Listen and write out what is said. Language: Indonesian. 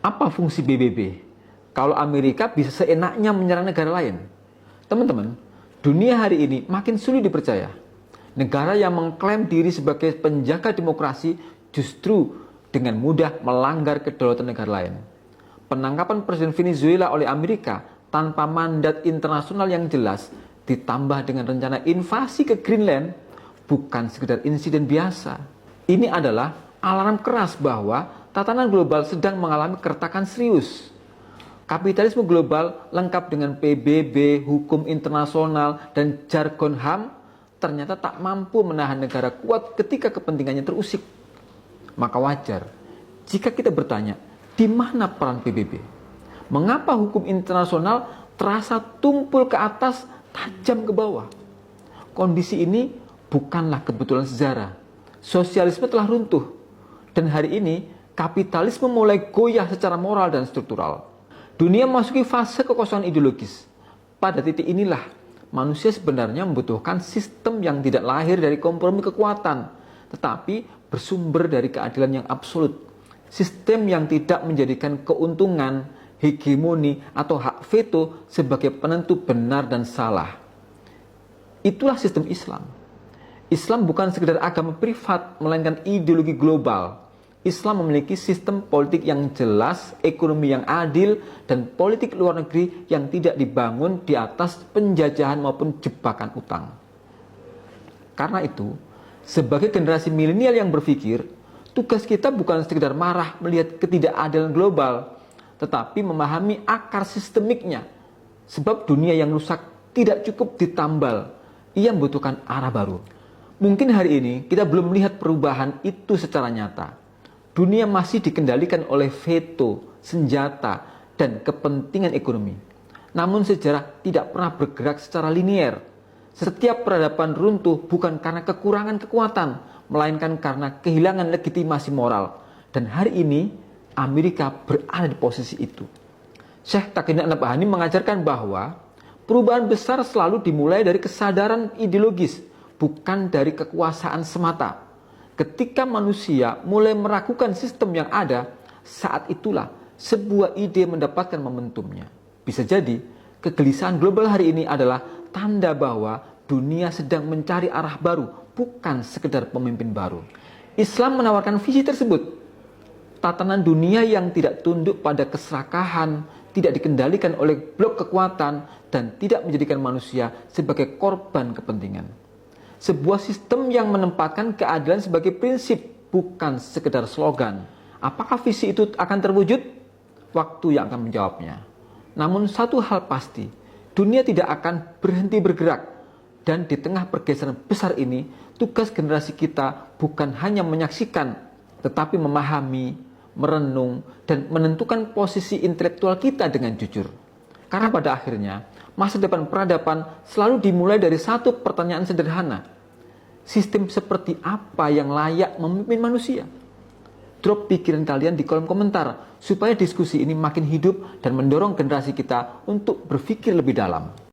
Apa fungsi PBB? Kalau Amerika bisa seenaknya menyerang negara lain? Teman-teman, dunia hari ini makin sulit dipercaya. Negara yang mengklaim diri sebagai penjaga demokrasi justru dengan mudah melanggar kedaulatan negara lain. Penangkapan Presiden Venezuela oleh Amerika tanpa mandat internasional yang jelas ditambah dengan rencana invasi ke Greenland bukan sekedar insiden biasa. Ini adalah alarm keras bahwa tatanan global sedang mengalami keretakan serius. Kapitalisme global lengkap dengan PBB, hukum internasional, dan jargon HAM ternyata tak mampu menahan negara kuat ketika kepentingannya terusik. Maka wajar jika kita bertanya, di mana peran PBB? Mengapa hukum internasional terasa tumpul ke atas, tajam ke bawah? Kondisi ini bukanlah kebetulan sejarah. Sosialisme telah runtuh, dan hari ini kapitalisme mulai goyah secara moral dan struktural. Dunia memasuki fase kekosongan ideologis. Pada titik inilah manusia sebenarnya membutuhkan sistem yang tidak lahir dari kompromi kekuatan, tetapi bersumber dari keadilan yang absolut. Sistem yang tidak menjadikan keuntungan, hegemoni, atau hak veto sebagai penentu benar dan salah. Itulah sistem Islam. Islam bukan sekedar agama privat, melainkan ideologi global. Islam memiliki sistem politik yang jelas, ekonomi yang adil, dan politik luar negeri yang tidak dibangun di atas penjajahan maupun jebakan utang. Karena itu, sebagai generasi milenial yang berpikir, tugas kita bukan sekedar marah melihat ketidakadilan global, tetapi memahami akar sistemiknya. Sebab dunia yang rusak tidak cukup ditambal, ia membutuhkan arah baru. Mungkin hari ini kita belum melihat perubahan itu secara nyata. Dunia masih dikendalikan oleh veto, senjata, dan kepentingan ekonomi. Namun sejarah tidak pernah bergerak secara linier. Setiap peradaban runtuh bukan karena kekurangan kekuatan, melainkan karena kehilangan legitimasi moral. Dan hari ini, Amerika berada di posisi itu. Syekh Taqiyuddin An-Nabhani mengajarkan bahwa perubahan besar selalu dimulai dari kesadaran ideologis, bukan dari kekuasaan semata. Ketika manusia mulai meragukan sistem yang ada, saat itulah sebuah ide mendapatkan momentumnya. Bisa jadi, kegelisahan global hari ini adalah tanda bahwa dunia sedang mencari arah baru, bukan sekedar pemimpin baru. Islam menawarkan visi tersebut. Tatanan dunia yang tidak tunduk pada keserakahan, tidak dikendalikan oleh blok kekuatan, dan tidak menjadikan manusia sebagai korban kepentingan. Sebuah sistem yang menempatkan keadilan sebagai prinsip, bukan sekedar slogan. Apakah visi itu akan terwujud? Waktu yang akan menjawabnya. Namun satu hal pasti, dunia tidak akan berhenti bergerak. Dan di tengah pergeseran besar ini, tugas generasi kita bukan hanya menyaksikan, tetapi memahami, merenung, dan menentukan posisi intelektual kita dengan jujur. Karena pada akhirnya, masa depan peradaban selalu dimulai dari satu pertanyaan sederhana. Sistem seperti apa yang layak memimpin manusia? Drop pikiran kalian di kolom komentar supaya diskusi ini makin hidup dan mendorong generasi kita untuk berpikir lebih dalam.